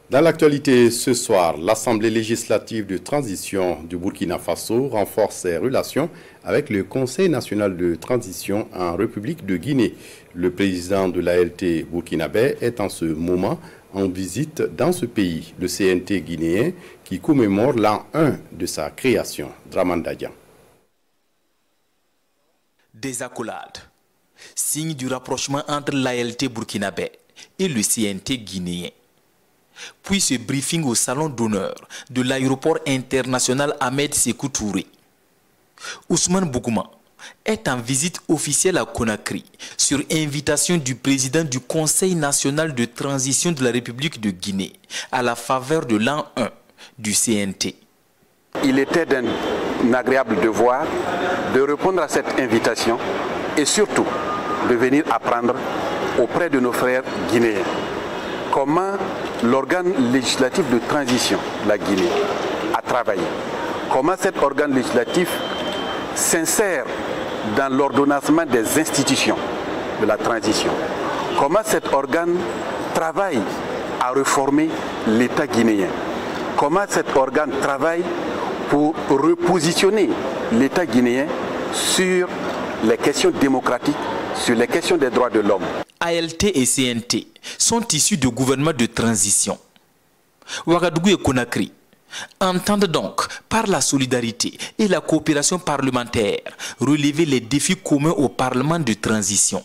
Dans l'actualité ce soir, l'Assemblée législative de transition du Burkina Faso renforce ses relations avec le Conseil national de transition en République de Guinée. Le président de l'ALT burkinabé est en ce moment en visite dans ce pays, le CNT guinéen, qui commémore l'an 1 de sa création. Dramandadian. Des accolades, signe du rapprochement entre l'ALT burkinabé et le CNT guinéen. Puis ce briefing au salon d'honneur de l'aéroport international Ahmed Sékou Touré. Ousmane Bougouma est en visite officielle à Conakry sur invitation du président du Conseil national de transition de la République de Guinée à la faveur de l'an 1 du CNT. Il était d'un agréable devoir de répondre à cette invitation et surtout de venir apprendre auprès de nos frères guinéens comment l'organe législatif de transition de la Guinée a travaillé, comment cet organe législatif s'insère dans l'ordonnancement des institutions de la transition, comment cet organe travaille à réformer l'État guinéen, comment cet organe travaille pour repositionner l'État guinéen sur les questions démocratiques, sur les questions des droits de l'homme. ALT et CNT sont issus de gouvernements de transition. Ouagadougou et Conakry entendent donc, par la solidarité et la coopération parlementaire, relever les défis communs au Parlement de transition.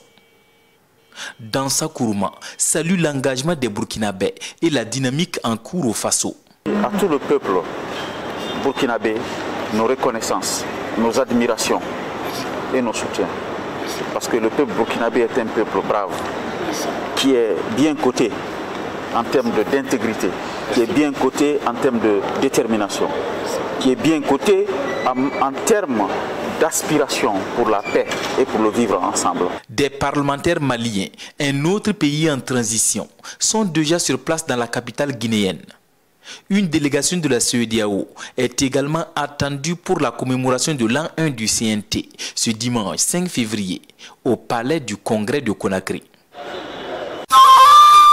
Dansa Kourouma salue l'engagement des Burkinabés et la dynamique en cours au Faso. À tout le peuple burkinabé, nos reconnaissances, nos admirations et nos soutiens. Parce que le peuple burkinabé est un peuple brave, qui est bien coté en termes d'intégrité, qui est bien coté en termes de détermination, qui est bien coté en termes d'aspiration pour la paix et pour le vivre ensemble. Des parlementaires maliens, un autre pays en transition, sont déjà sur place dans la capitale guinéenne. Une délégation de la CEDEAO est également attendue pour la commémoration de l'an 1 du CNT ce dimanche 5 février au palais du Congrès de Conakry.